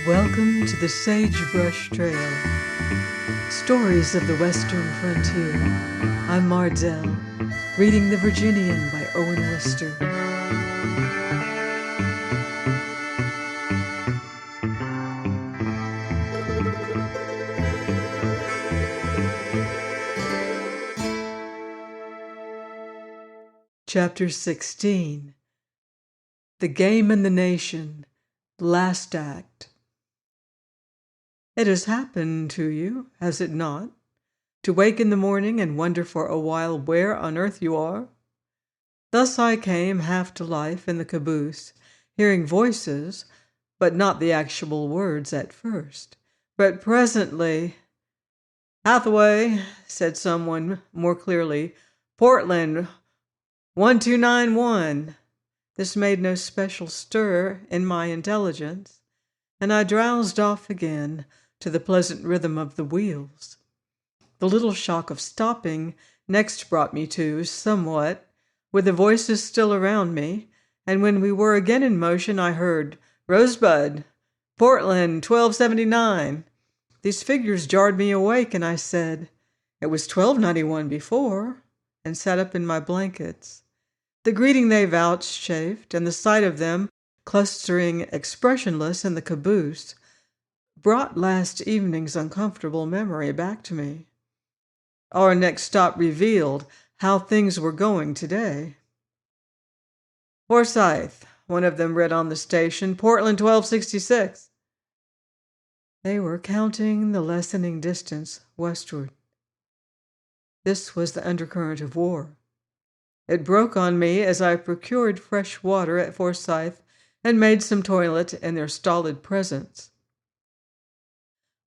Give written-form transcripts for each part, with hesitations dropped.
Welcome to the Sagebrush Trail. Stories of the Western Frontier. I'm Mardell, reading The Virginian by Owen Wister. Chapter 16. The Game and the Nation. Last Act. It has happened to you, has it not, to wake in the morning and wonder for a while where on earth you are? Thus I came half to life in the caboose, hearing voices, but not the actual words at first. But presently, "Hathaway," said someone more clearly, "Portland, 1291. This made no special stir in my intelligence, and I drowsed off again to the pleasant rhythm of the wheels. The little shock of stopping next brought me to, somewhat, with the voices still around me, and when we were again in motion I heard, "Rosebud, Portland, 1279. These figures jarred me awake, and I said, "It was 1291 before," and sat up in my blankets. The greeting they vouchsafed, and the sight of them, clustering expressionless in the caboose, brought last evening's uncomfortable memory back to me. Our next stop revealed how things were going today. "Forsyth," one of them read on the station, "Portland, 1266. They were counting the lessening distance westward. This was the undercurrent of war. It broke on me as I procured fresh water at Forsyth and made some toilet in their stolid presence.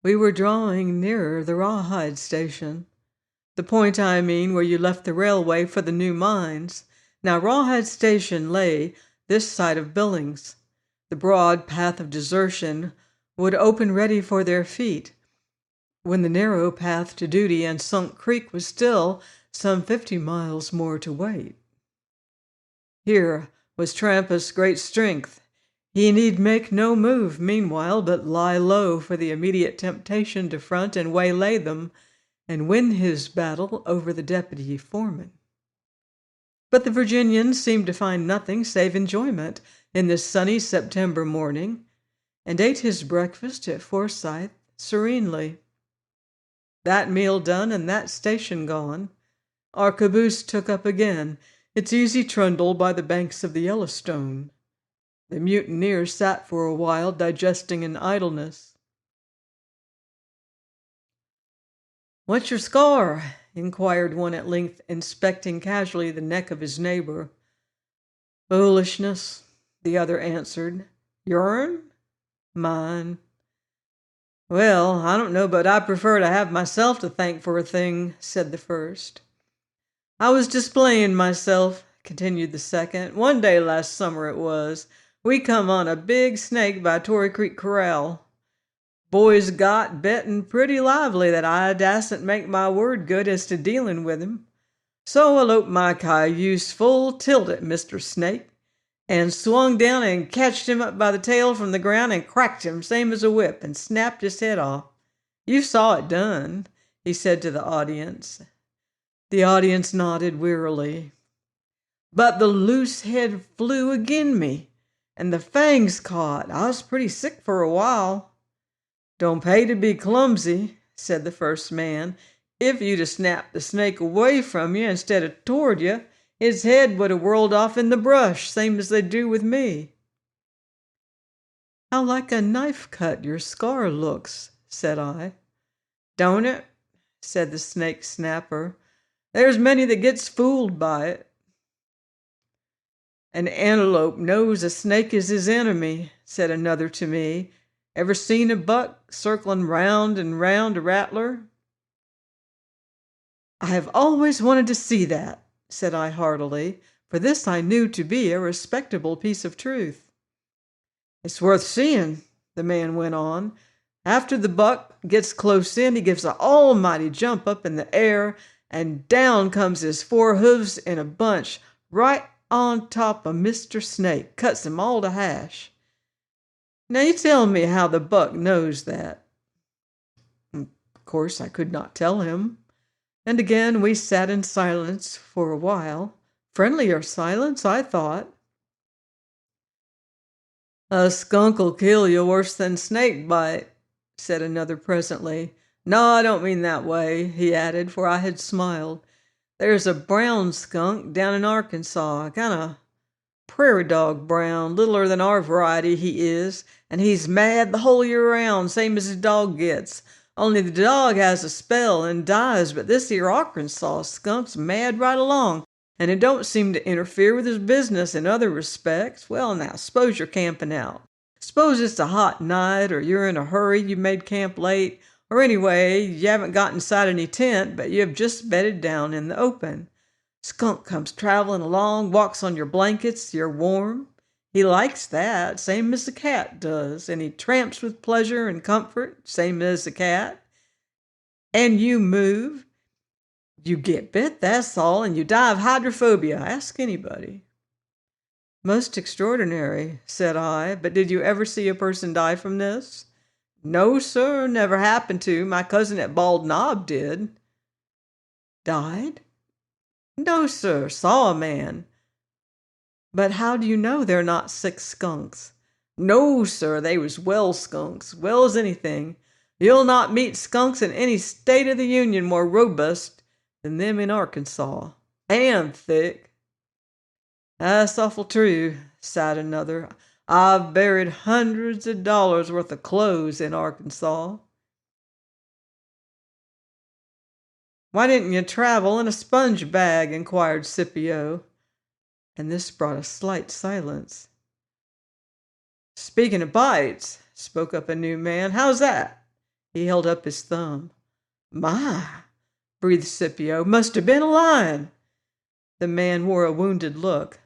We were drawing nearer the Rawhide station. The point, I mean, where you left the railway for the new mines. Now, Rawhide station lay this side of Billings. The broad path of desertion would open ready for their feet, when the narrow path to duty and Sunk Creek was still some 50 miles more to wait. Here was Trampus' great strength. He need make no move meanwhile, but lie low for the immediate temptation to front and waylay them, and win his battle over the deputy foreman. But the Virginian seemed to find nothing save enjoyment in this sunny September morning, and ate his breakfast at Forsyth serenely. That meal done and that station gone, our caboose took up again its easy trundle by the banks of the Yellowstone. The mutineers sat for a while digesting in idleness. "What's your score?" inquired one at length, inspecting casually the neck of his neighbor. "Foolishness," the other answered. "Yourn?" "Mine." "Well, I don't know, but I prefer to have myself to thank for a thing," said the first. "I was displaying myself," continued the second. "One day last summer it was. We come on a big snake by Tory Creek Corral. Boys got betting pretty lively that I dasn't make my word good as to dealing with him. So I loped my cayuse full tilt at Mr. Snake, and swung down and catched him up by the tail from the ground and cracked him same as a whip and snapped his head off. You saw it done," he said to the audience. The audience nodded wearily. "But the loose head flew agin me, and the fangs caught. I was pretty sick for a while." "Don't pay to be clumsy," said the first man. "If you'd have snapped the snake away from you instead of toward you, its head would have whirled off in the brush, same as they do with me." "How like a knife cut your scar looks," said I. "Don't it?" said the snake snapper. "There's many that gets fooled by it." "An antelope knows a snake is his enemy," said another to me. "Ever seen a buck circling round and round a rattler?" "I have always wanted to see that," said I heartily, for this I knew to be a respectable piece of truth. "It's worth seeing," the man went on. "After the buck gets close in, he gives an almighty jump up in the air, and down comes his 4 hoofs in a bunch, right on top of Mr. Snake, cuts him all to hash. Now you tell me how the buck knows that." Of course, I could not tell him. And again we sat in silence for a while. Friendlier silence, I thought. "A skunk'll kill you worse than snake bite," said another presently. "No, I don't mean that way," he added, for I had smiled. "There's a brown skunk down in Arkansas, kind of prairie dog brown, littler than our variety he is, and he's mad the whole year round, same as his dog gets. Only the dog has a spell and dies, but this here Arkansas skunk's mad right along, and it don't seem to interfere with his business in other respects. Well, now, suppose you're camping out. Suppose it's a hot night, or you're in a hurry, you made camp late, or anyway, you haven't got inside any tent, but you have just bedded down in the open. Skunk comes traveling along, walks on your blankets, you're warm. He likes that, same as the cat does, and he tramps with pleasure and comfort, same as the cat. And you move. You get bit, that's all, and you die of hydrophobia. Ask anybody." "Most extraordinary," said I, "but did you ever see a person die from this?" "No, sir, never happened to. My cousin at Bald Knob did." "Died?" "No, sir, saw a man." "But how do you know they're not sick skunks?" "No, sir, they was well skunks, well as anything. You'll not meet skunks in any state of the Union more robust than them in Arkansas. And thick." "That's awful true," sighed another. "I've buried hundreds of dollars worth of clothes in Arkansas." "Why didn't you travel in a sponge bag?" inquired Scipio. And this brought a slight silence. "Speaking of bites," spoke up a new man, "how's that?" He held up his thumb. "My," breathed Scipio, "must have been a lion." The man wore a wounded look.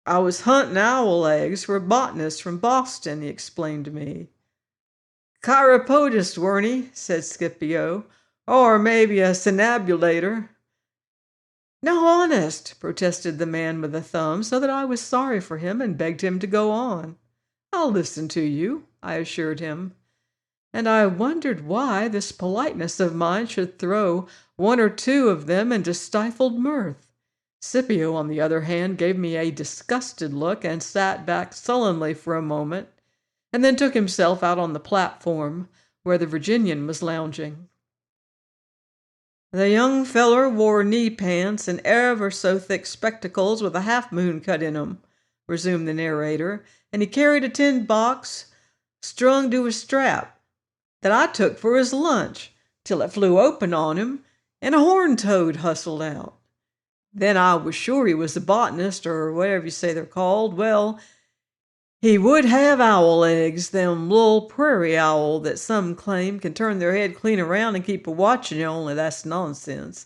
"I was hunting owl eggs for a botanist from Boston," he explained to me. "Chiropodist, weren't he?" said Scipio. "Or maybe a synabulator." "No, honest," protested the man with the thumb, so that I was sorry for him and begged him to go on. "I'll listen to you," I assured him. And I wondered why this politeness of mine should throw one or two of them into stifled mirth. Scipio, on the other hand, gave me a disgusted look and sat back sullenly for a moment, and then took himself out on the platform where the Virginian was lounging. "The young feller wore knee pants and ever so thick spectacles with a half-moon cut in 'em," resumed the narrator, "and he carried a tin box strung to a strap that I took for his lunch, till it flew open on him, and a horned toad hustled out. Then I was sure he was a botanist, or whatever you say they're called. Well, he would have owl eggs, them little prairie owl that some claim can turn their head clean around and keep a watching you, only that's nonsense.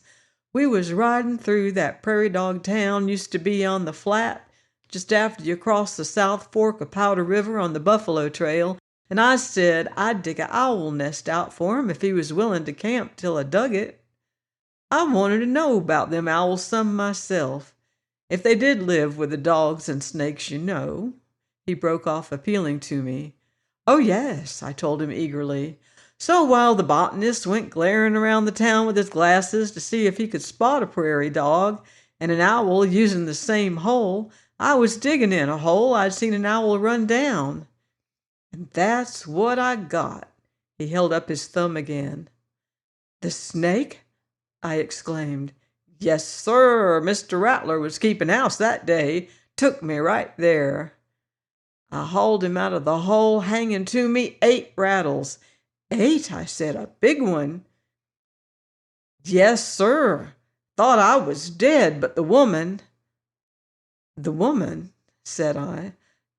We was riding through that prairie dog town used to be on the flat, just after you cross the South Fork of Powder River on the Buffalo Trail, and I said I'd dig a owl nest out for him if he was willing to camp till I dug it. I wanted to know about them owls some myself, if they did live with the dogs and snakes, you know." He broke off, appealing to me. "Oh, yes," I told him eagerly. "So while the botanist went glaring around the town with his glasses to see if he could spot a prairie dog and an owl using the same hole, I was digging in a hole I'd seen an owl run down. And that's what I got." He held up his thumb again. "The snake?" I exclaimed. "Yes, sir. Mr. Rattler was keeping house that day. Took me right there. I hauled him out of the hole, hanging to me 8 rattles. 8, I said, a big one. "Yes, sir. Thought I was dead, but the woman—" "The woman?" said I.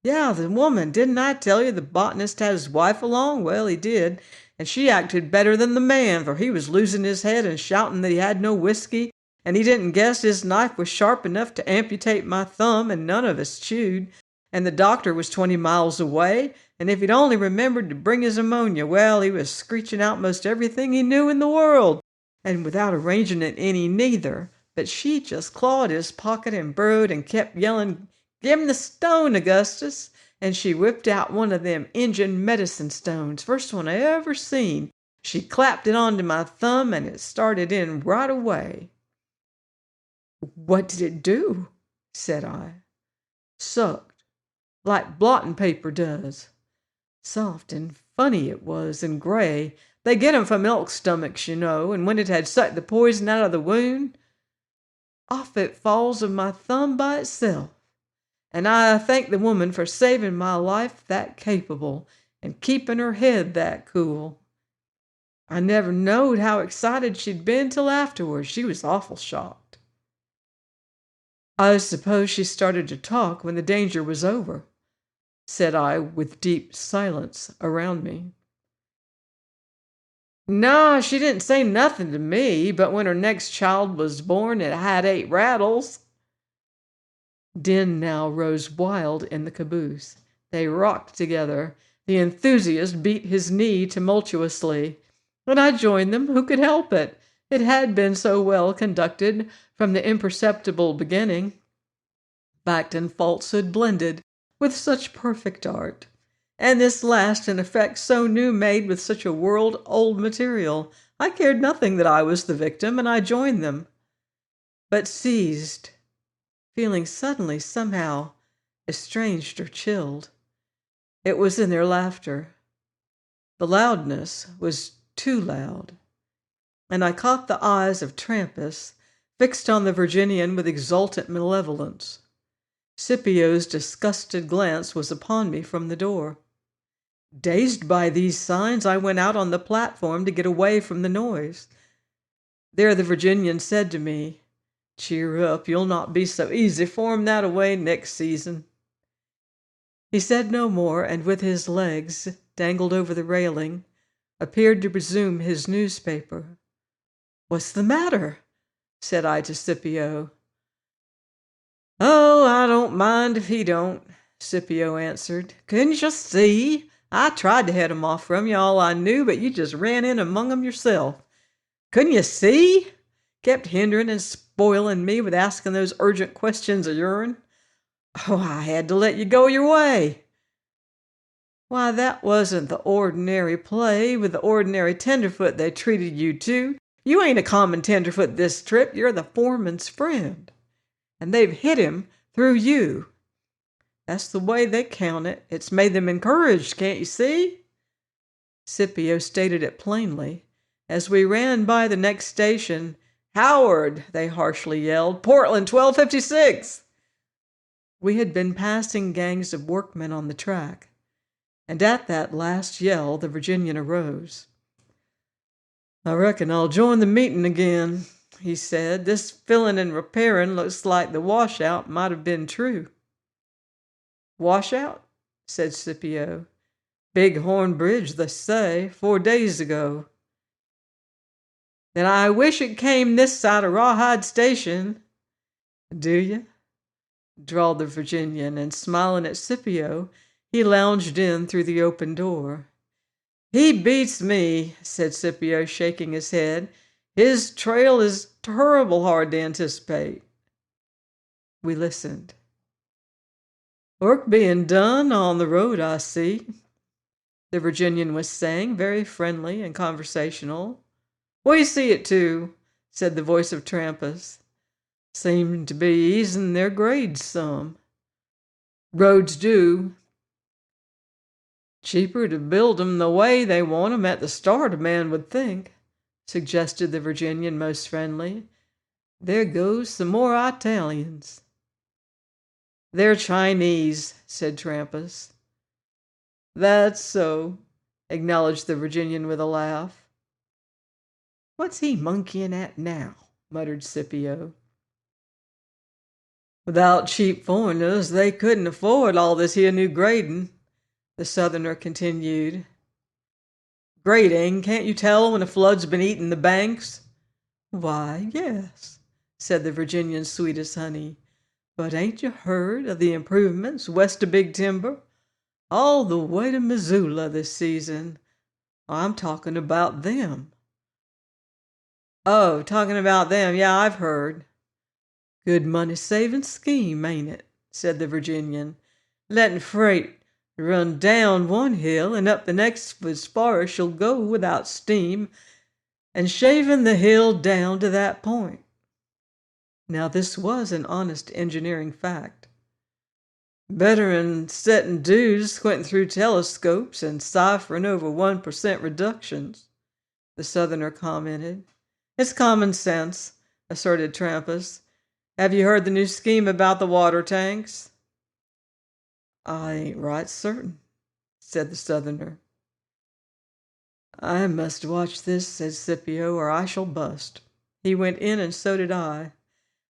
"Yeah, the woman. Didn't I tell you the botanist had his wife along? Well, he did, and she acted better than the man, for he was losing his head and shouting that he had no whiskey, and he didn't guess his knife was sharp enough to amputate my thumb, and none of us chewed. And the doctor was 20 miles away, and if he'd only remembered to bring his ammonia, well, he was screeching out most everything he knew in the world, and without arranging it any neither. But she just clawed his pocket and burrowed and kept yelling, 'Give him the stone, Augustus!' and she whipped out one of them Injun medicine stones, first one I ever seen. She clapped it onto my thumb, and it started in right away. "What did it do?" said I. "Sucked, like blotting paper does. Soft and funny it was, and gray. They get 'em from elk stomachs, you know, and when it had sucked the poison out of the wound, off it falls of my thumb by itself. And I thank the woman for saving my life that capable, and keeping her head that cool. I never knowed how excited she'd been till afterwards. She was awful shocked. I suppose she started to talk when the danger was over," said I, with deep silence around me. "No, she didn't say nothing to me, but when her next child was born it had 8 rattles." Din now rose wild in the caboose. They rocked together. The enthusiast beat his knee tumultuously, and I joined them. Who could help it? It had been so well conducted from the imperceptible beginning. Fact and falsehood blended with such perfect art, and this last an effect so new made with such a world-old material. I cared nothing that I was the victim, and I joined them, but ceased, feeling suddenly somehow estranged or chilled. It was in their laughter. The loudness was too loud, and I caught the eyes of Trampas fixed on the Virginian with exultant malevolence. Scipio's disgusted glance was upon me from the door. Dazed by these signs, I went out on the platform to get away from the noise. There the Virginian said to me, "Cheer up, you'll not be so easy for 'em that away next season." He said no more, and with his legs dangled over the railing, appeared to resume his newspaper. "What's the matter?" said I to Scipio. "Oh, I don't mind if he don't," Scipio answered. "Couldn't you see? I tried to head 'em off from you all I knew, but you just ran in among 'em yourself. Couldn't you see? Kept hindering and spoiling me with asking those urgent questions of yourn. Oh, I had to let you go your way." "Why, that wasn't the ordinary play with the ordinary tenderfoot they treated you to. You ain't a common tenderfoot this trip. You're the foreman's friend. And they've hit him through you. That's the way they count it. It's made them encouraged, can't you see?" Scipio stated it plainly. As we ran by the next station, "Howard," they harshly yelled, "Portland 1256." We had been passing gangs of workmen on the track, and at that last yell the Virginian arose. "I reckon I'll join the meeting again," he said. "This filling and repairing looks like the washout might have been true." "Washout?" said Scipio. "Big Horn Bridge, they say, 4 days ago." "Then I wish it came this side of Rawhide Station." "Do you?" drawled the Virginian, and smiling at Scipio, he lounged in through the open door. "He beats me," said Scipio, shaking his head. "His trail is terrible hard to anticipate." We listened. "Work being done on the road, I see," the Virginian was saying, very friendly and conversational. "We see it too," said the voice of Trampas. "Seem to be easing their grades some." "Roads do. Cheaper to build 'em the way they want 'em at the start, a man would think," suggested the Virginian most friendly. "There goes some more Italians." "They're Chinese," said Trampas. "That's so," acknowledged the Virginian with a laugh. "What's he monkeying at now?" muttered Scipio. "Without cheap foreigners, they couldn't afford all this here new grading," the Southerner continued. "Grading? Can't you tell when a flood's been eating the banks?" "Why, yes," said the Virginian, sweet as honey. "But ain't you heard of the improvements west of Big Timber? All the way to Missoula this season. I'm talking about them." "Oh, talking about them. Yeah, I've heard." "Good money-saving scheme, ain't it?" said the Virginian. "Letting freight Run down one hill and up the next as far as she'll go without steam, and shaving the hill down to that point. Now this was an honest engineering fact. Better'n setting dudes squinting through telescopes and ciphering over 1% reductions, the Southerner commented. It's common sense, asserted Trampas. Have you heard the new scheme about the water tanks? I ain't right certain, said the Southerner. I must watch this, said Scipio, or I shall bust. He went in, and so did I.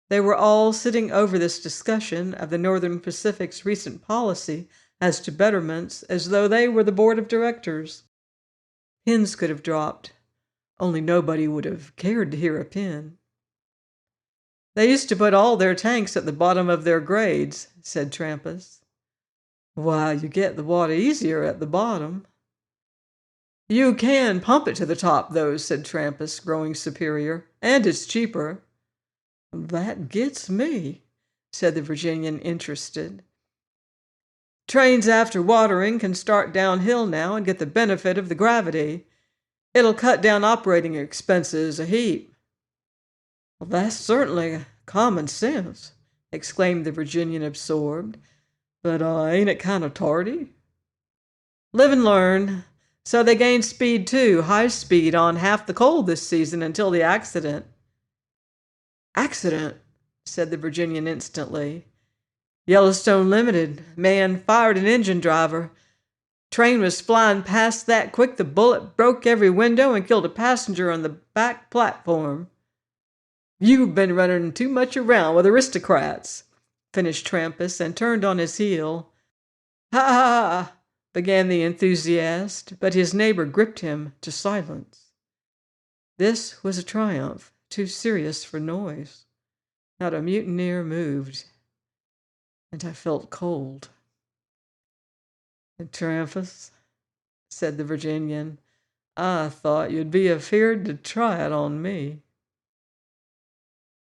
They were all sitting over this discussion of the Northern Pacific's recent policy as to betterments as though they were the board of directors. Pins could have dropped, only nobody would have cared to hear a pin. They used to put all their tanks at the bottom of their grades, said Trampas. Why, you get the water easier at the bottom. You can pump it to the top, though, said Trampas, growing superior, and it's cheaper. That gets me, said the Virginian, interested. Trains after watering can start downhill now and get the benefit of the gravity. It'll cut down operating expenses a heap. Well, that's certainly common sense, exclaimed the Virginian, absorbed. But ain't it kind of tardy? Live and learn. So they gained speed too, high speed on half the coal this season until the accident. Accident, said the Virginian instantly. Yellowstone Limited. Man fired an engine driver. Train was flying past that quick the bullet broke every window and killed a passenger on the back platform. You've been running too much around with aristocrats, finished Trampas, and turned on his heel. Ha ha ha, began the enthusiast, but his neighbor gripped him to silence. This was a triumph too serious for noise. Not a mutineer moved, and I felt cold. Trampas, said the Virginian, I thought you'd be afeard to try it on me.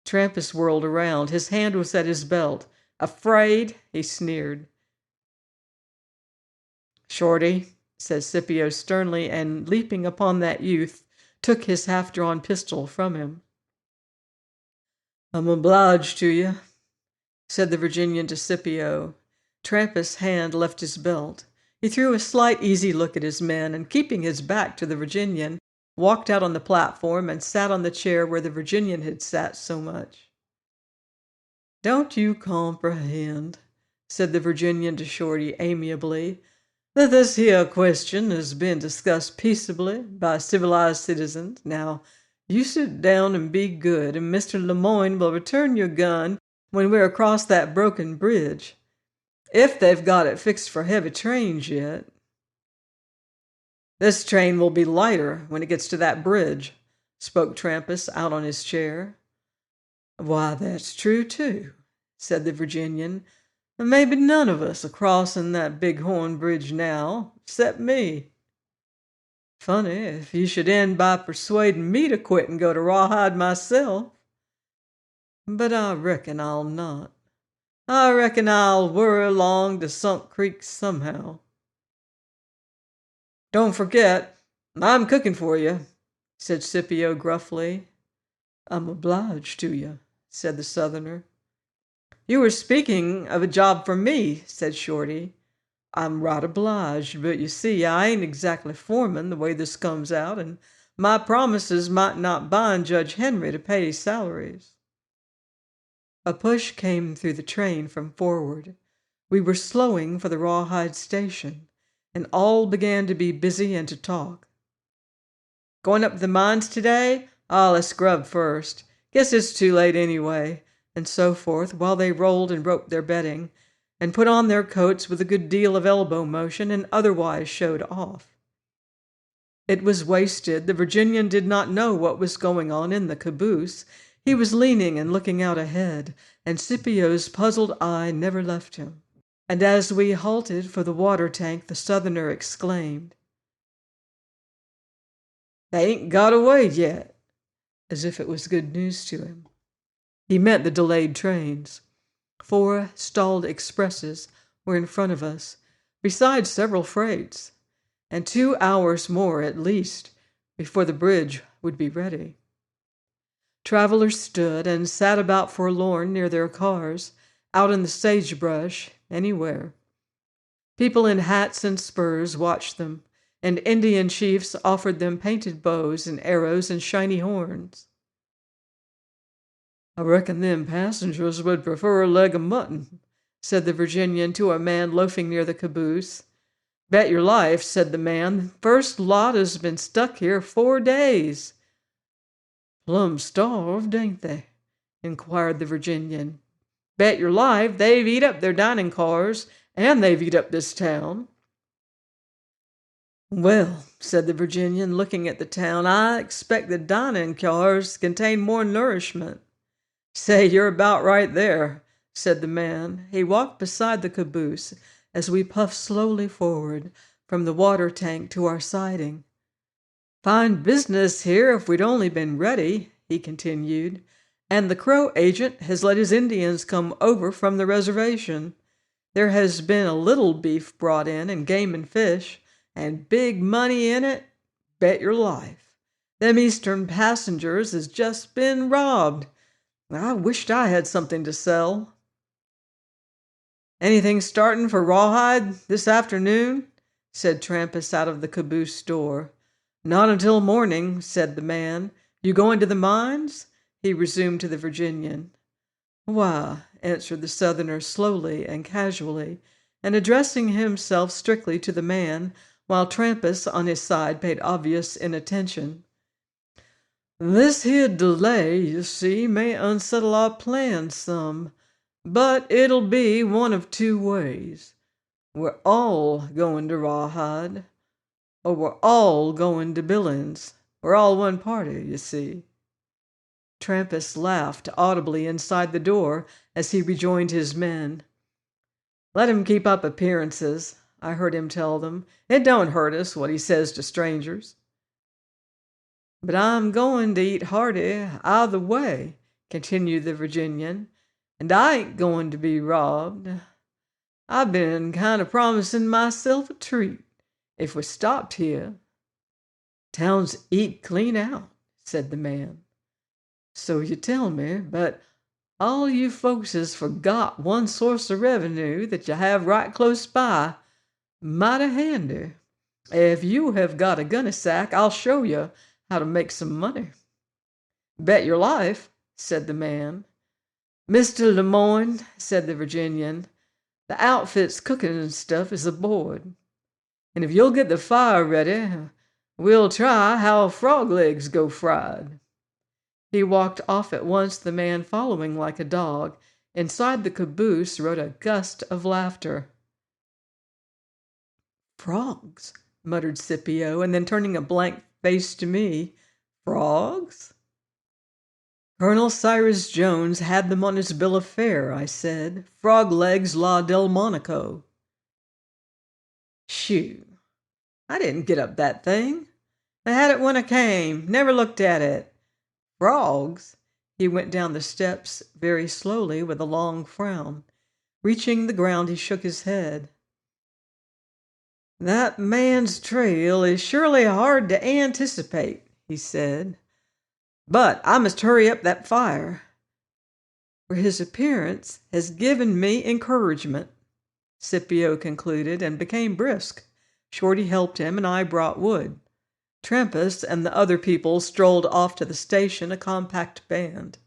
Trampas whirled around. His hand was at his belt. Afraid? He sneered. Shorty, said Scipio sternly, and leaping upon that youth, took his half-drawn pistol from him. I'm obliged to you, said the Virginian to Scipio. Trampas' hand left his belt. He threw a slight, easy look at his men, and keeping his back to the Virginian, walked out on the platform and sat on the chair where the Virginian had sat so much. Don't you comprehend, said the Virginian to Shorty amiably, that this here question has been discussed peaceably by civilized citizens? Now, you sit down and be good, and Mr. Lemoyne will return your gun when we're across that broken bridge. If they've got it fixed for heavy trains yet. This train will be lighter when it gets to that bridge, spoke Trampas out on his chair. Why, that's true, too, said the Virginian. Maybe none of us are crossing that Bighorn Bridge now, except me. Funny if you should end by persuading me to quit and go to Rawhide myself. But I reckon I'll not. I reckon I'll whir along to Sunk Creek somehow. Don't forget, I'm cooking for you, said Scipio gruffly. I'm obliged to you, said the Southerner. You were speaking of a job for me, said Shorty. I'm right obliged, but you see, I ain't exactly foreman the way this comes out, and my promises might not bind Judge Henry to pay his salaries. A push came through the train from forward. We were slowing for the Rawhide station, and all began to be busy and to talk. Going up to the mines today? Let's grub first. Guess it's too late anyway, and so forth, while they rolled and roped their bedding, and put on their coats with a good deal of elbow motion, and otherwise showed off. It was wasted. The Virginian did not know what was going on in the caboose. He was leaning and looking out ahead, and Scipio's puzzled eye never left him. And as we halted for the water tank, the Southerner exclaimed, They ain't got away yet, as if it was good news to him. He meant the delayed trains. 4 stalled expresses were in front of us, besides several freights, and 2 hours more at least before the bridge would be ready. Travelers stood and sat about forlorn near their cars, out in the sagebrush, anywhere. People in hats and spurs watched them, and Indian chiefs offered them painted bows and arrows and shiny horns. "I reckon them passengers would prefer a leg of mutton," said the Virginian to a man loafing near the caboose. "Bet your life," said the man, "first lot has been stuck here 4 days." "Plumb starved, ain't they?" inquired the Virginian. "Bet your life they've eat up their dining cars, and they've eat up this town." "Well," said the Virginian, looking at the town, "I expect the dining cars contain more nourishment." "Say, you're about right there," said the man. He walked beside the caboose as we puffed slowly forward from the water tank to our siding. "Fine business here if we'd only been ready," he continued. "And the Crow agent has let his Indians come over from the reservation. There has been a little beef brought in, and game and fish, and big money in it, bet your life. Them Eastern passengers has just been robbed. I wished I had something to sell." "Anything starting for Rawhide this afternoon?" said Trampas out of the caboose door. "Not until morning," said the man. "You going to the mines?" he resumed to the Virginian. "Why," answered the Southerner slowly and casually, and addressing himself strictly to the man, while Trampas on his side paid obvious inattention. "This here delay, you see, may unsettle our plans some, but it'll be one of 2 ways. We're all going to Rawhide, or we're all going to Billings. We're all one party, you see." Trampas laughed audibly inside the door as he rejoined his men. "Let him keep up appearances," I heard him tell them. "It don't hurt us what he says to strangers." "But I'm going to eat hearty either way," continued the Virginian, "and I ain't going to be robbed. I've been kind of promising myself a treat if we stopped here." "Town's eat clean out," said the man. "So you tell me, but all you folks has forgot one source of revenue that you have right close by, mighty handy. If you have got a gunny sack, I'll show you how to make some money." "Bet your life," said the man. "Mr. Lemoyne," said the Virginian, "the outfit's cooking and stuff is aboard. And if you'll get the fire ready, we'll try how frog legs go fried." He walked off at once, the man following like a dog. Inside the caboose rode a gust of laughter. "Frogs," muttered Scipio, and then turning a blank face to me, "Frogs?" "Colonel Cyrus Jones had them on his bill of fare," I said. "Frog legs la Delmonico." "Shoo! I didn't get up that thing. I had it when I came. Never looked at it. Frogs?" He went down the steps very slowly with a long frown. Reaching the ground, he shook his head. "That man's trail is surely hard to anticipate," he said. "But I must hurry up that fire, for his appearance has given me encouragement," Scipio concluded, and became brisk. Shorty helped him, and I brought wood. Trampas and the other people strolled off to the station, a compact band.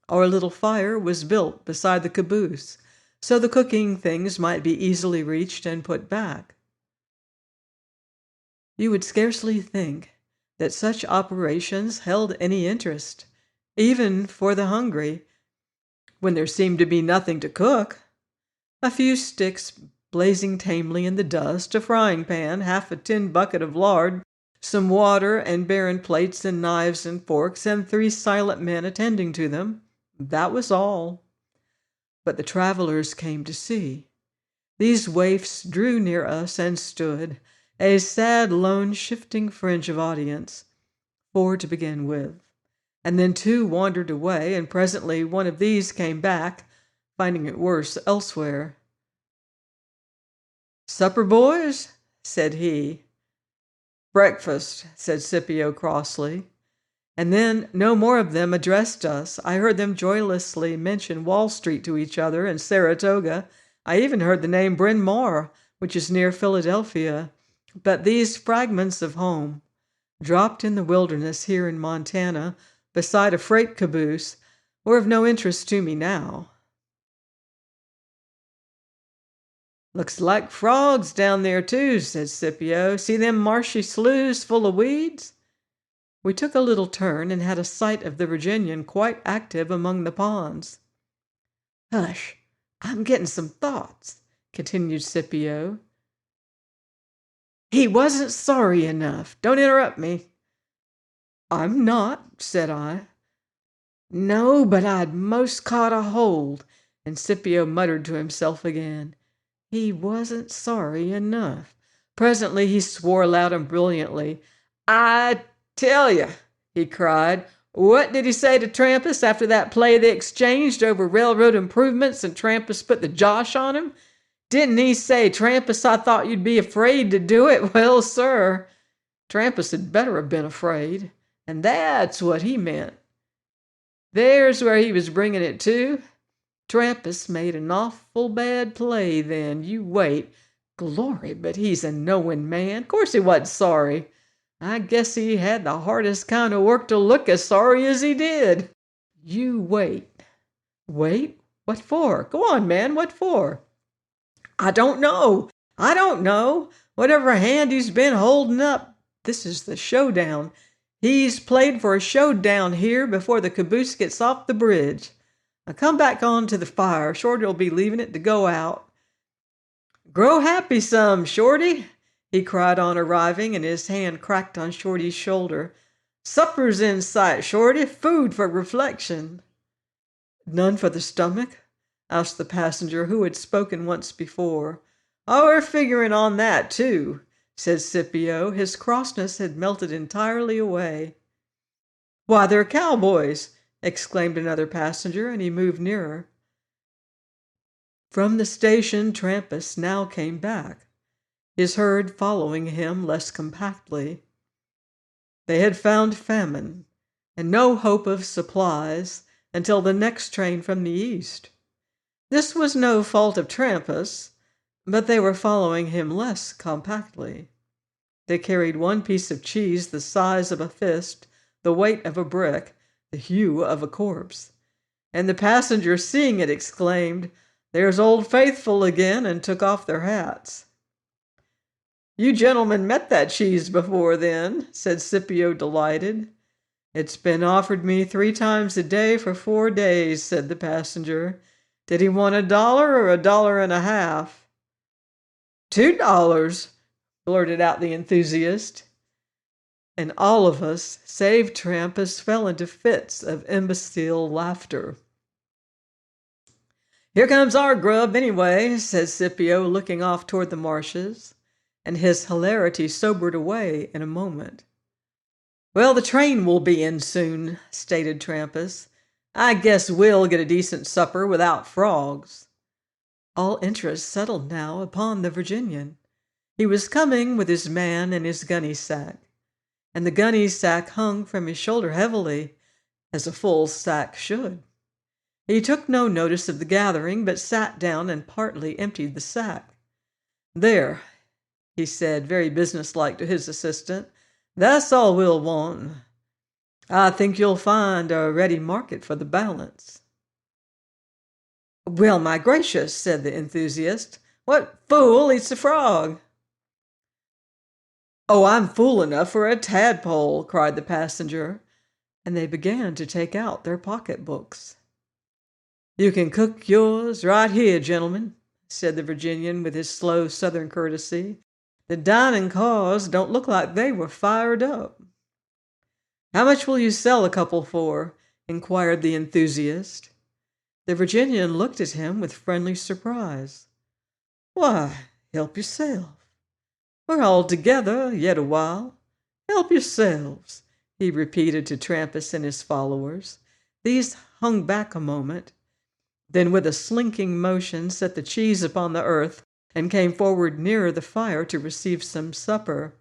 Our little fire was built beside the caboose, so the cooking things might be easily reached and put back. You would scarcely think that such operations held any interest, even for the hungry, when there seemed to be nothing to cook. A few sticks blazing tamely in the dust, a frying pan, half a tin bucket of lard, some water and barren plates and knives and forks, and 3 silent men attending to them. That was all. But the travelers came to see. These waifs drew near us and stood, a sad, lone, shifting fringe of audience, 4 to begin with, and then 2 wandered away, and presently one of these came back, finding it worse elsewhere. "Supper, boys?" said he. "Breakfast," said Scipio crossly. And then no more of them addressed us. I heard them joylessly mention Wall Street to each other and Saratoga. I even heard the name Bryn Mawr, which is near Philadelphia. But these fragments of home, dropped in the wilderness here in Montana beside a freight caboose, were of no interest to me now. "Looks like frogs down there, too," said Scipio. "See them marshy sloughs full of weeds?" We took a little turn and had a sight of the Virginian quite active among the ponds. "Hush, I'm getting some thoughts," continued Scipio. "He wasn't sorry enough. Don't interrupt me." "I'm not," said I. "No, but I'd most caught a hold," and Scipio muttered to himself again. He wasn't sorry enough. Presently he swore loud and brilliantly. "I tell you," he cried, "what did he say to Trampas after that play they exchanged over railroad improvements and Trampas put the josh on him? Didn't he say, 'Trampas, I thought you'd be afraid to do it'? Well, sir, Trampas had better have been afraid. And that's what he meant. There's where he was bringing it to. Trampas made an awful bad play then. You wait. Glory, but he's a knowing man. Of course he wasn't sorry. I guess he had the hardest kind of work to look as sorry as he did. You wait." "Wait? What for? Go on, man, what for?" "I don't know. I don't know. Whatever hand he's been holding up, this is the showdown. He's played for a showdown here before the caboose gets off the bridge. Now come back on to the fire. Shorty'll be leaving it to go out." "Grow happy some, Shorty," he cried on arriving, and his hand cracked on Shorty's shoulder. "Supper's in sight, Shorty. Food for reflection." "None for the stomach?" asked the passenger who had spoken once before. "Oh, we're figuring on that, too," said Scipio. His crossness had melted entirely away. "Why, they're cowboys!" exclaimed another passenger, and he moved nearer. From the station, Trampas now came back, his herd following him less compactly. They had found famine and no hope of supplies until the next train from the east. This was no fault of Trampas, but they were following him less compactly. They carried one piece of cheese the size of a fist, the weight of a brick, the hue of a corpse. And the passenger, seeing it, exclaimed, "There's Old Faithful again," and took off their hats. "You gentlemen met that cheese before, then?" said Scipio, delighted. "It's been offered me 3 times a day for 4 days," said the passenger. "Did he want $1 or $1.50?" "$2," blurted out the enthusiast. And all of us, save Trampas, fell into fits of imbecile laughter. "Here comes our grub, anyway," said Scipio, looking off toward the marshes, and his hilarity sobered away in a moment. "Well, the train will be in soon," stated Trampas. "I guess we'll get a decent supper without frogs." All interest settled now upon the Virginian. He was coming with his man and his gunny sack, and the gunny sack hung from his shoulder heavily, as a full sack should. He took no notice of the gathering, but sat down and partly emptied the sack. "There," he said, very businesslike to his assistant, "that's all we'll want. I think you'll find a ready market for the balance." "Well, my gracious," said the enthusiast, "what fool eats a frog?" "Oh, I'm fool enough for a tadpole," cried the passenger, and they began to take out their pocketbooks. "You can cook yours right here, gentlemen," said the Virginian with his slow southern courtesy. "The dining cars don't look like they were fired up." "How much will you sell a couple for?" inquired the enthusiast. The Virginian looked at him with friendly surprise. "Why, help yourself. We're all together yet a while. Help yourselves," he repeated to Trampas and his followers. These hung back a moment, then with a slinking motion set the cheese upon the earth and came forward nearer the fire to receive some supper.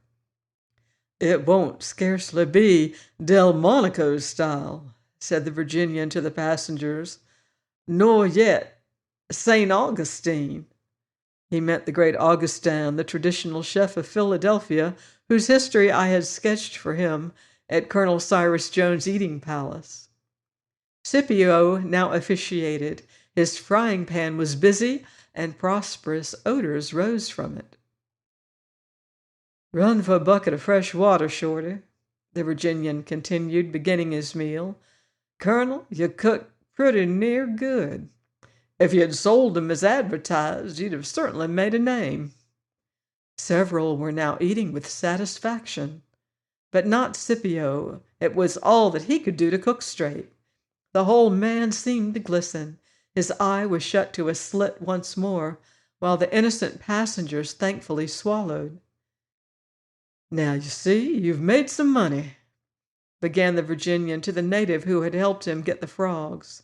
"It won't scarcely be Delmonico's style," said the Virginian to the passengers, "nor yet St. Augustine." He meant the great Augustin, the traditional chef of Philadelphia, whose history I had sketched for him at Colonel Cyrus Jones' eating palace. Scipio now officiated. His frying pan was busy, and prosperous odors rose from it. "Run for a bucket of fresh water, Shorty," the Virginian continued, beginning his meal. "Colonel, you cook pretty near good. If you'd sold them as advertised, you'd have certainly made a name." Several were now eating with satisfaction, but not Scipio. It was all that he could do to cook straight. The whole man seemed to glisten. His eye was shut to a slit once more, while the innocent passengers thankfully swallowed. "Now, you see, you've made some money," began the Virginian to the native who had helped him get the frogs.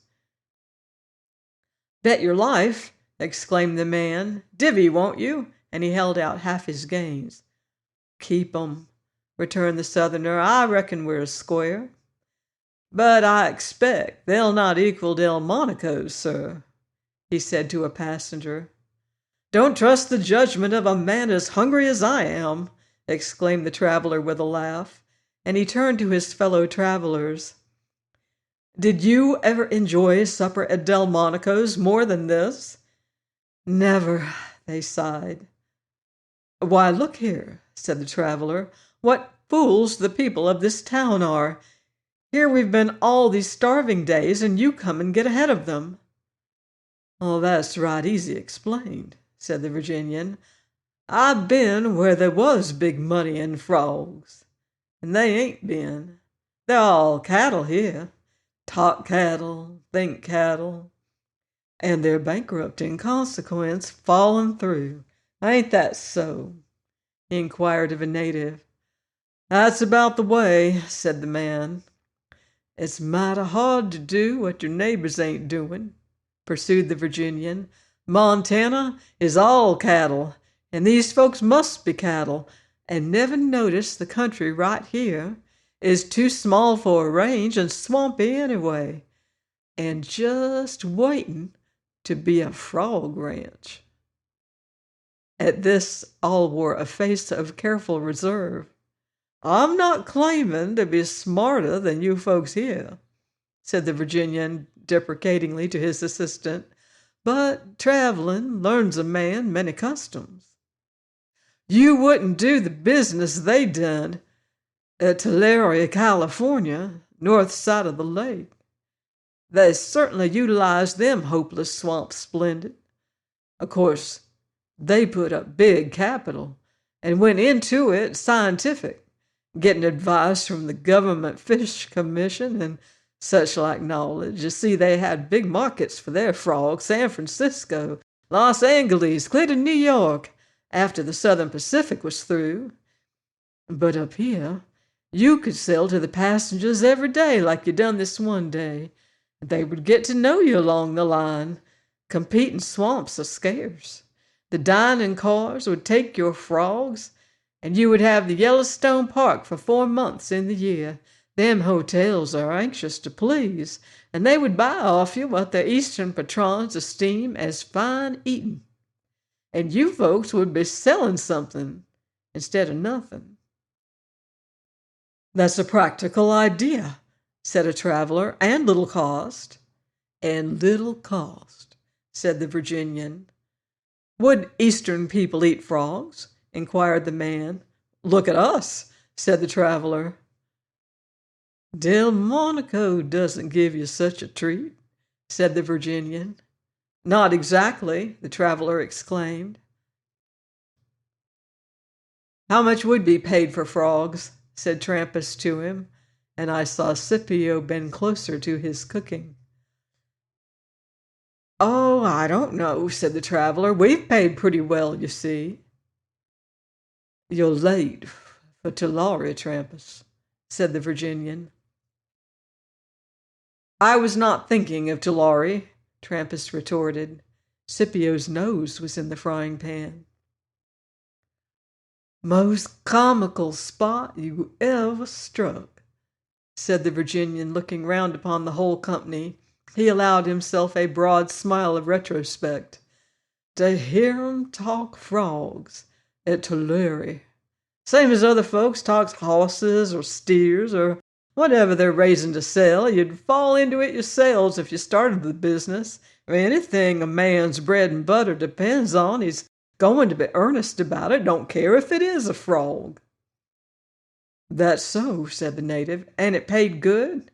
"Bet your life!" exclaimed the man. "Divvy, won't you?" And he held out half his gains. "Keep 'em," returned the Southerner. "I reckon we're square. But I expect they'll not equal Delmonico's, sir," he said to a passenger. "Don't trust the judgment of a man as hungry as I am," exclaimed the traveler with a laugh, and he turned to his fellow travelers. "Did you ever enjoy supper at Delmonico's more than this?" "Never," they sighed. "Why, look here," said the traveler, "what fools the people of this town are. Here we've been all these starving days, and you come and get ahead of them." "Oh, that's right easy explained," said the Virginian. "I've been where there was big money in frogs, and they ain't been. They're all cattle here. Talk cattle, think cattle, and they're bankrupt in consequence, falling through. Ain't that so?" he inquired of a native. "That's about the way," said the man. "It's mighty hard to do what your neighbors ain't doing," pursued the Virginian. "Montana is all cattle, and these folks must be cattle, and never notice the country right here is too small for a range and swampy anyway, and just waiting to be a frog ranch." At this, all wore a face of careful reserve. "I'm not claiming to be smarter than you folks here," said the Virginian deprecatingly to his assistant, "but traveling learns a man many customs. You wouldn't do the business they done at Tulare, California, north side of the lake. They certainly utilized them hopeless swamps splendid. Of course, they put up big capital and went into it scientific, getting advice from the Government Fish Commission and such like knowledge. You see, they had big markets for their frogs, San Francisco, Los Angeles, clear to New York, after the Southern Pacific was through. But up here, you could sell to the passengers every day like you done this one day. They would get to know you along the line. Competing swamps are scarce. The dining cars would take your frogs, and you would have the Yellowstone Park for 4 months in the year. Them hotels are anxious to please, and they would buy off you what their eastern patrons esteem as fine eating. And you folks would be selling something instead of nothing." "That's a practical idea," said a traveler, "and little cost." "And little cost," said the Virginian. "Would Eastern people eat frogs?" inquired the man. "Look at us," said the traveler. "Delmonico doesn't give you such a treat," said the Virginian. "Not exactly," the traveler exclaimed. "How much would be paid for frogs?" said Trampas to him, and I saw Scipio bend closer to his cooking. "Oh, I don't know," said the traveler. "We've paid pretty well, you see." "You're late for Tulare, Trampas," said the Virginian. "I was not thinking of Tulare," Trampas retorted. Scipio's nose was in the frying pan. "Most comical spot you ever struck," said the Virginian, looking round upon the whole company. He allowed himself a broad smile of retrospect. "To hear 'em talk frogs at Tulare, same as other folks talks horses or steers or whatever they're raising to sell. You'd fall into it yourselves if you started the business. Anything a man's bread and butter depends on, he's going to be earnest about it, don't care if it is a frog." "That's so," said the native. "And it paid good?"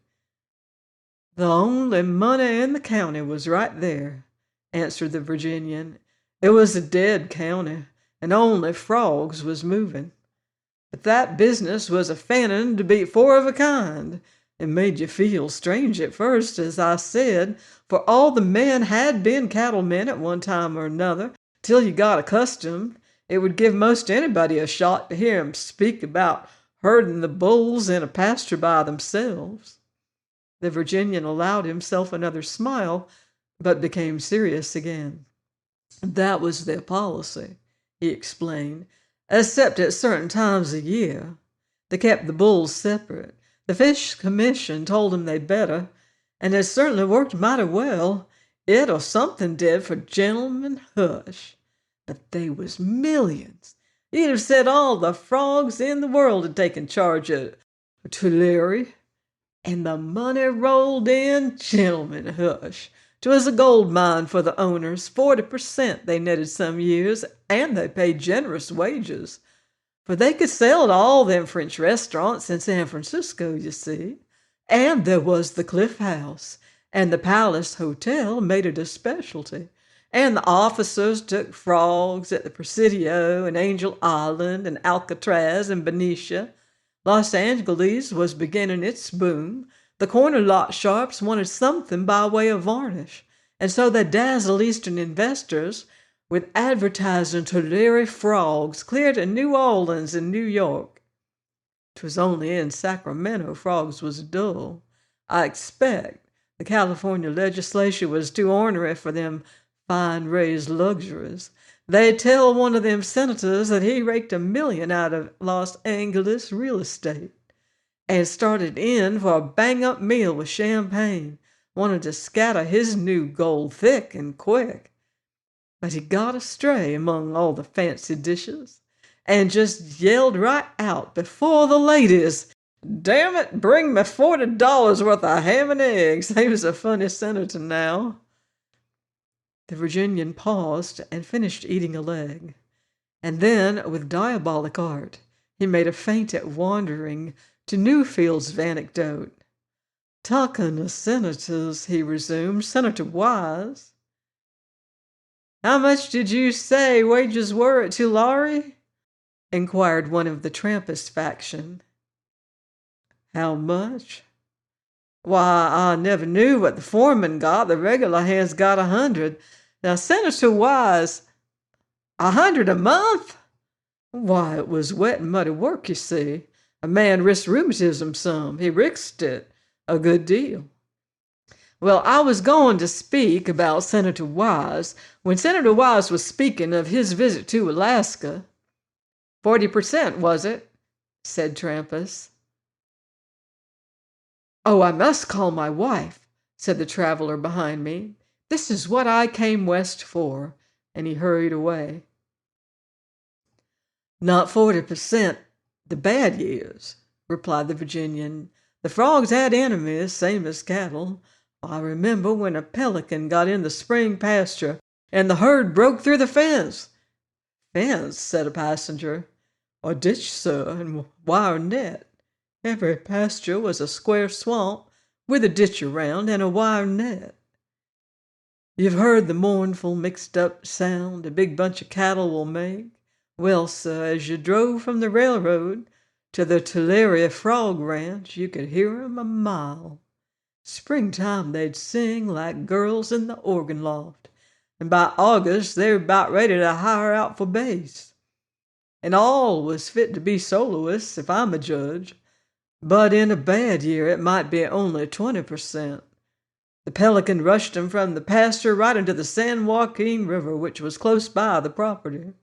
"The only money in the county was right there," answered the Virginian. "It was a dead county, and only frogs was moving. But that business was a fannin to be four of a kind. It made you feel strange at first, as I said, for all the men had been cattlemen at one time or another, till you got accustomed. It would give most anybody a shock to hear 'em speak about herding the bulls in a pasture by themselves." The Virginian allowed himself another smile, but became serious again. "That was their policy," he explained, "except at certain times of year. They kept the bulls separate. The Fish Commission told 'em they'd better, and it certainly worked mighty well. It or something did, for gentlemen, hush. But they was millions. You'd have said all the frogs in the world had taken charge at Tulare. And the money rolled in, gentlemen, hush. 'Twas a gold mine for the owners. 40% they netted some years, and they paid generous wages. For they could sell to all them French restaurants in San Francisco, you see. And there was the Cliff House, and the Palace Hotel made it a specialty. And the officers took frogs at the Presidio and Angel Island and Alcatraz and Benicia. Los Angeles was beginning its boom. The corner lot sharps wanted something by way of varnish, and so they dazzled Eastern investors with advertising Tulare frogs clear to New Orleans and New York. 'Twas only in Sacramento frogs was dull. I expect the California legislature was too ornery for them fine raised luxuries. They tell one of them senators that he raked $1 million out of Los Angeles real estate, and started in for a bang-up meal with champagne, wanted to scatter his new gold thick and quick. But he got astray among all the fancy dishes, and just yelled right out before the ladies, 'Damn it, bring me $40 worth of ham and eggs.' He was a funny senator now." The Virginian paused and finished eating a leg, and then, with diabolic art, he made a feint at wandering to Newfield's anecdote. "Talking of senators," he resumed, "Senator Wise—" "How much did you say wages were at Tulare?" inquired one of the Trampist faction. "How much? Why, I never knew what the foreman got. The regular hands got 100. Now, Senator Wise, 100 a month? Why, it was wet and muddy work, you see. A man risked rheumatism some. He risked it a good deal." "Well, I was going to speak about Senator Wise when Senator Wise was speaking of his visit to Alaska." 40%, was it?" said Trampas. "Oh, I must call my wife," said the traveler behind me. "This is what I came west for," and he hurried away. "Not 40% the bad years," replied the Virginian. "The frogs had enemies, same as cattle. I remember when a pelican got in the spring pasture, and the herd broke through the fence." "Fence?" said a passenger. "A ditch, sir, and wire net. Every pasture was a square swamp, with a ditch around and a wire net. You've heard the mournful, mixed-up sound a big bunch of cattle will make? Well, sir, as you drove from the railroad to the Tulare Frog Ranch, you could hear 'em a mile. Springtime they'd sing like girls in the organ loft, and by August they were about ready to hire out for bass. And all was fit to be soloists, if I'm a judge. But in a bad year it might be only 20%. The pelican rushed him from the pasture right into the San Joaquin River, which was close by the property.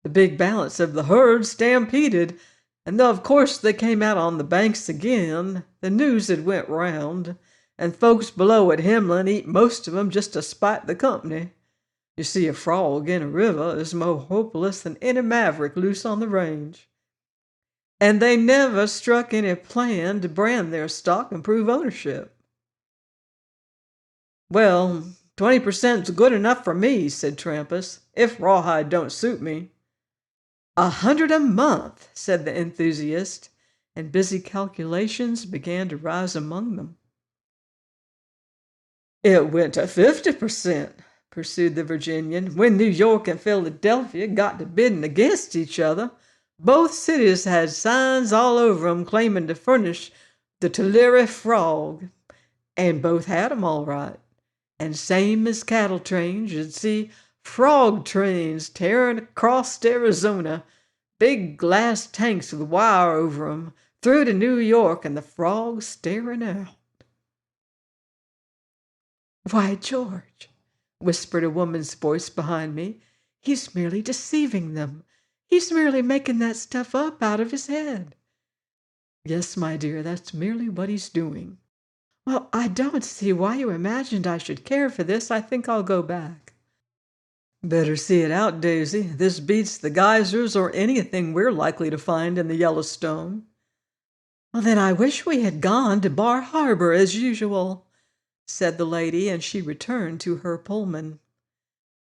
The big balance of the herd stampeded, and though of course they came out on the banks again, the news had went round, and folks below at Hemlin eat most of 'em just to spite the company. You see, a frog in a river is more hopeless than any maverick loose on the range. And they never struck any plan to brand their stock and prove ownership. "Well, 20%'s good enough for me," said Trampas, "if rawhide don't suit me." "100 a month," said the enthusiast, and busy calculations began to rise among them. "It went to 50%, pursued the Virginian, "when New York and Philadelphia got to bidding against each other. Both cities had signs all over 'em claiming to furnish the Tulare frog, and both had 'em all right. And same as cattle trains, you'd see frog trains tearing across Arizona, big glass tanks with wire over 'em, through to New York, and the frogs staring out." "Why, George," whispered a woman's voice behind me, "he's merely deceiving them. He's merely making that stuff up out of his head." "Yes, my dear, that's merely what he's doing." "Well, I don't see why you imagined I should care for this. I think I'll go back." "Better see it out, Daisy. This beats the geysers or anything we're likely to find in the Yellowstone." "Well, then I wish we had gone to Bar Harbor as usual," said the lady, and she returned to her Pullman.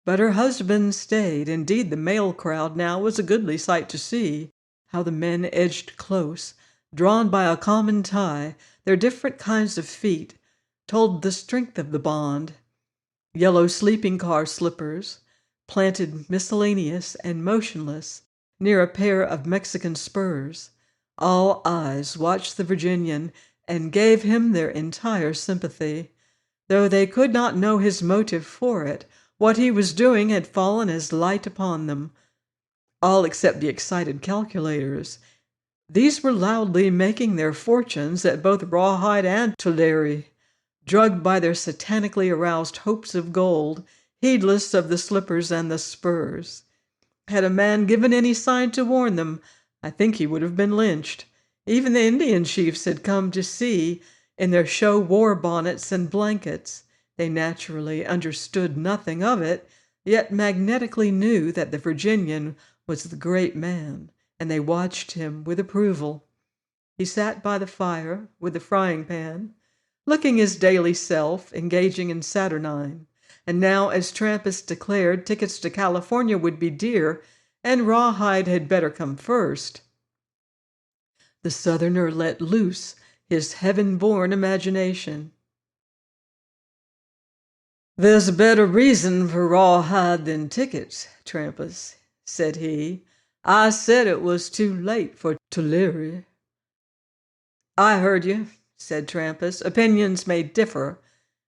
But her husband stayed. Indeed, the male crowd now was a goodly sight to see, how the men edged close, drawn by a common tie. Their different kinds of feet told the strength of the bond. Yellow sleeping car slippers, planted miscellaneous and motionless near a pair of Mexican spurs. All eyes watched the Virginian and gave him their entire sympathy. Though they could not know his motive for it, what he was doing had fallen as light upon them, all except the excited calculators. These were loudly making their fortunes at both Rawhide and Tulare, drugged by their satanically aroused hopes of gold, heedless of the slippers and the spurs. Had a man given any sign to warn them, I think he would have been lynched. Even the Indian chiefs had come to see in their show war bonnets and blankets. They naturally understood nothing of it, yet magnetically knew that the Virginian was the great man, and they watched him with approval. He sat by the fire with the frying pan, looking his daily self, engaging in saturnine. And now, as Trampas declared, tickets to California would be dear, and Rawhide had better come first, the Southerner let loose his heaven-born imagination. "There's a better reason for Rawhide than tickets, Trampas," said he. "I said it was too late for Tulare." "I heard you," said Trampas. "Opinions may differ.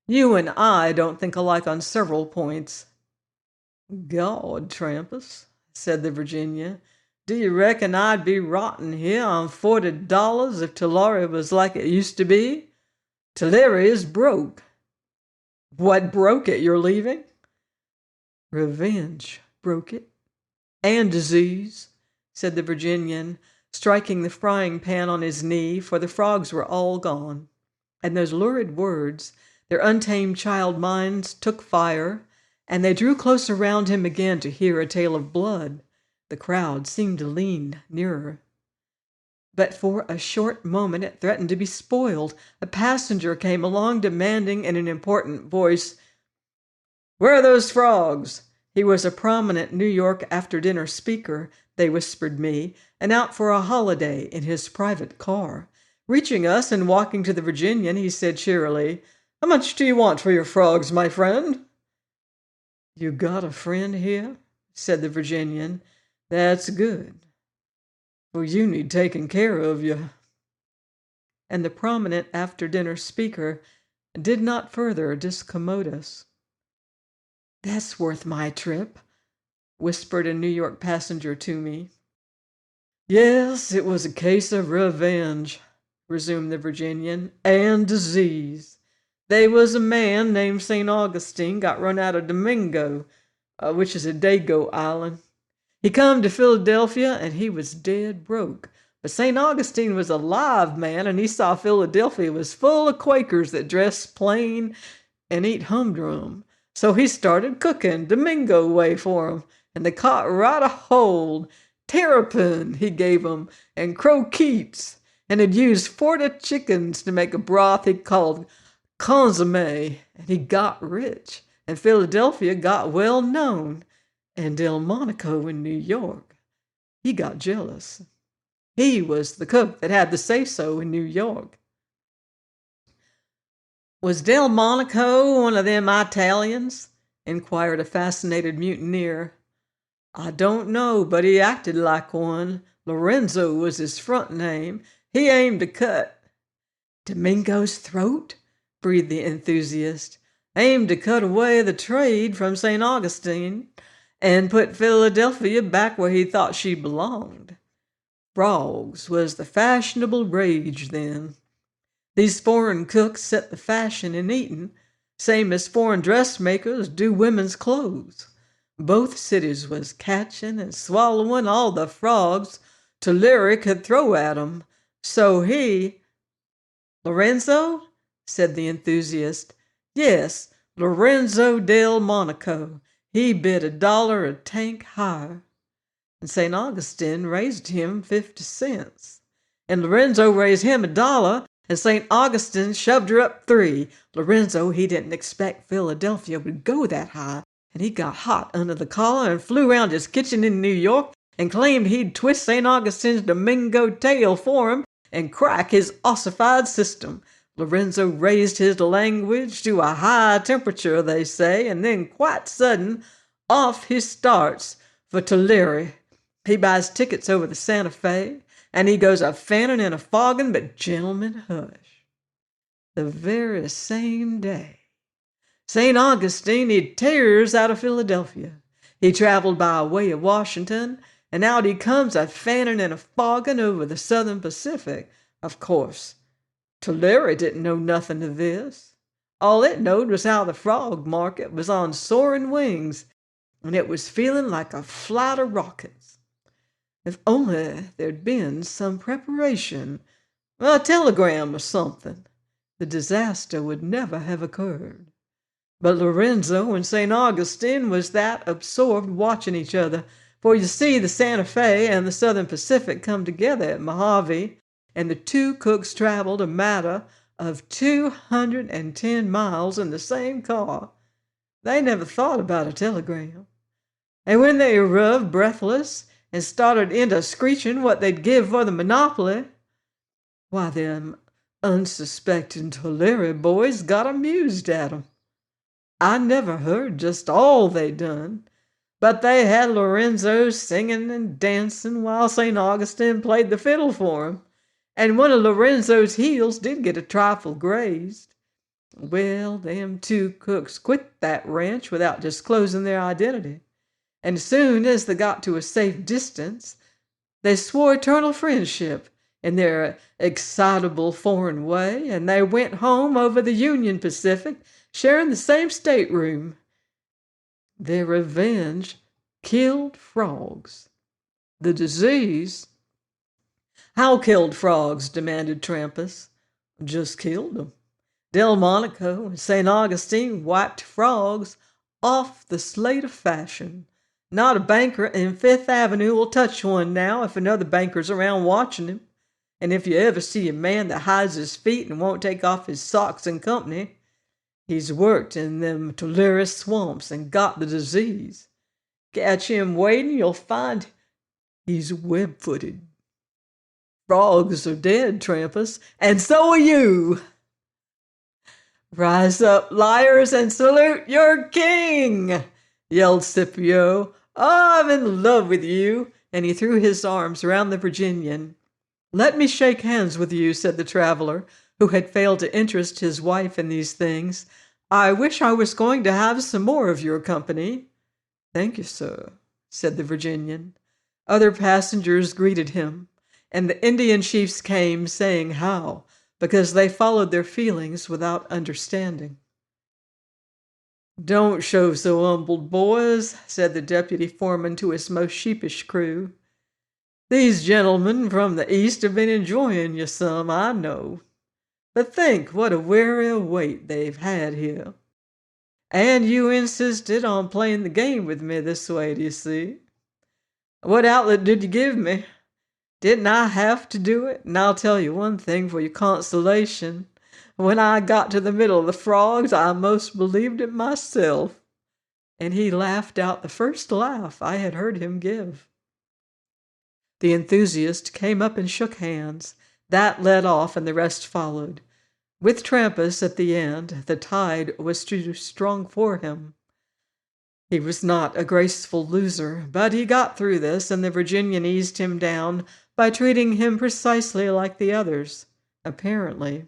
You and I don't think alike on several points." "Gawd, Trampas," said the Virginian, "do you reckon I'd be rotting here on $40 if Tulare was like it used to be? Tulare is broke." "What broke it? You're leaving?" "Revenge broke it. And disease," said the Virginian, striking the frying pan on his knee, for the frogs were all gone. And those lurid words, their untamed child minds took fire, and they drew close around him again to hear a tale of blood. The crowd seemed to lean nearer. But for a short moment it threatened to be spoiled. A passenger came along demanding in an important voice, "Where are those frogs?" He was a prominent New York after-dinner speaker, they whispered me, and out for a holiday in his private car. Reaching us and walking to the Virginian, he said cheerily, "How much do you want for your frogs, my friend?" "You got a friend here?" said the Virginian. "That's good. For you need taking care of you." And the prominent after-dinner speaker did not further discommode us. "That's worth my trip," whispered a New York passenger to me. "Yes, it was a case of revenge," resumed the Virginian, "and disease. They was a man named St. Augustine got run out of Domingo, which is a Dago island. He come to Philadelphia and he was dead broke. But St. Augustine was a live man, and he saw Philadelphia was full of Quakers that dressed plain and eat humdrum. So he started cooking Domingo way for 'em, and they caught right a hold. Terrapin he gave 'em, and croquettes, and had used 40 chickens to make a broth he called consomme, and he got rich, and Philadelphia got well known, and Delmonico in New York, he got jealous. He was the cook that had the say-so in New York. Was Delmonico one of them Italians? Inquired a fascinated mutineer. I don't know, but he acted like one. Lorenzo was his front name. He aimed to cut. Domingo's throat? Breathed the enthusiast. Aimed to cut away the trade from St. Augustine and put Philadelphia back where he thought she belonged. Frogs was the fashionable rage then. These foreign cooks set the fashion in eating, same as foreign dressmakers do women's clothes. Both cities was catching and swallowing all the frogs Tulare could throw at 'em. So he— Lorenzo? Said the enthusiast. Yes, Lorenzo Delmonico. He bid $1 a tank higher. And St. Augustine raised him 50 cents. And Lorenzo raised him $1, and St. Augustine shoved her up 3. Lorenzo, he didn't expect Philadelphia would go that high, and he got hot under the collar and flew round his kitchen in New York and claimed he'd twist St. Augustine's Domingo tail for him and crack his ossified system. Lorenzo raised his language to a high temperature, they say, and then quite sudden, off he starts for Tulare. He buys tickets over the Santa Fe, and he goes a fanning and a fogging, but gentlemen, hush. The very same day, St. Augustine, he tears out of Philadelphia. He traveled by way of Washington, and out he comes a fanning and a fogging over the Southern Pacific. Of course, Tulare didn't know nothing of this. All it knowed was how the frog market was on soaring wings, and it was feeling like a flight of rockets. If only there'd been some preparation, a telegram or something, the disaster would never have occurred. But Lorenzo and St. Augustine was that absorbed watching each other, for you see the Santa Fe and the Southern Pacific come together at Mojave, and the two cooks traveled a matter of 210 miles in the same car. They never thought about a telegram. And when they arrived breathless and started into screeching what they'd give for the monopoly, why, them unsuspecting Tulare boys got amused at 'em. I never heard just all they done, but they had Lorenzo singing and dancing while St. Augustine played the fiddle for him, and one of Lorenzo's heels did get a trifle grazed. Well, them two cooks quit that ranch without disclosing their identity, and as soon as they got to a safe distance, they swore eternal friendship in their excitable foreign way, and they went home over the Union Pacific, sharing the same stateroom. Their revenge killed frogs. The disease— How killed frogs? Demanded Trampas. Just killed them. Delmonico and St. Augustine wiped frogs off the slate of fashion. Not a banker in Fifth Avenue will touch one now if another banker's around watching him. And if you ever see a man that hides his feet and won't take off his socks in company, he's worked in them Tulare swamps and got the disease. Catch him waiting, you'll find he's web-footed. Frogs are dead, Trampas, and so are you. Rise up, liars, and salute your king, yelled Scipio. Oh, I'm in love with you, and he threw his arms around the Virginian. Let me shake hands with you, said the traveler, who had failed to interest his wife in these things. I wish I was going to have some more of your company. Thank you, sir, said the Virginian. Other passengers greeted him, and the Indian chiefs came, saying how because they followed their feelings without understanding. "Don't show so humbled, boys," said the deputy foreman to his most sheepish crew. "These gentlemen from the East have been enjoying you some, I know. But think what a weary wait they've had here. And you insisted on playing the game with me this way, do you see? What outlet did you give me? Didn't I have to do it? And I'll tell you one thing for your consolation. When I got to the middle of the frogs, I most believed it myself." And he laughed out the first laugh I had heard him give. The enthusiast came up and shook hands. That led off, and the rest followed. With Trampas at the end, the tide was too strong for him. He was not a graceful loser, but he got through this, and the Virginian eased him down by treating him precisely like the others, apparently.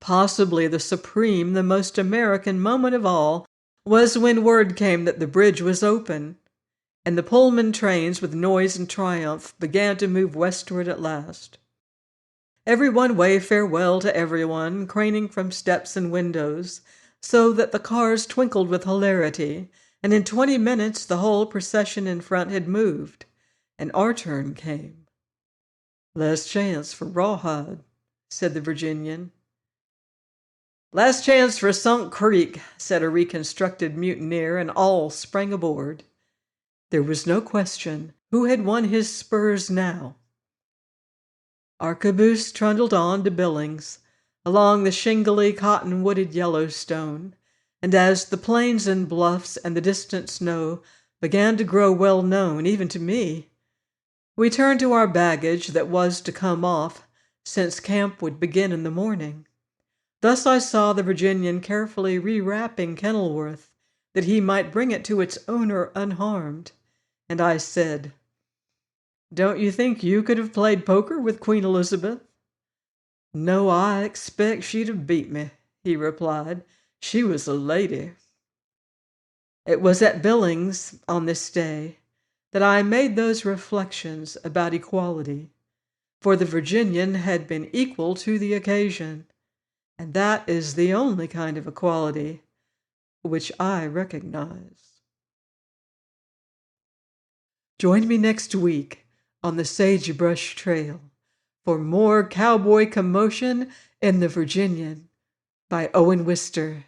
Possibly the supreme, the most American moment of all was when word came that the bridge was open, and the Pullman trains, with noise and triumph, began to move westward at last. Everyone waved farewell to everyone, craning from steps and windows, so that the cars twinkled with hilarity, and in 20 minutes the whole procession in front had moved, and our turn came. "Last chance for Rawhide," said the Virginian. "Last chance for Sunk Creek," said a reconstructed mutineer, and all sprang aboard. There was no question who had won his spurs now. Our caboose trundled on to Billings, along the shingly, cotton-wooded Yellowstone, and as the plains and bluffs and the distant snow began to grow well known, even to me, we turned to our baggage that was to come off, since camp would begin in the morning. Thus I saw the Virginian carefully rewrapping Kenilworth, that he might bring it to its owner unharmed, and I said, "Don't you think you could have played poker with Queen Elizabeth?" "No, I expect she'd have beat me," he replied. "She was a lady." It was at Billings, on this day, that I made those reflections about equality, for the Virginian had been equal to the occasion, and that is the only kind of equality which I recognize. Join me next week on the Sagebrush Trail for more cowboy commotion in the Virginian by Owen Wister.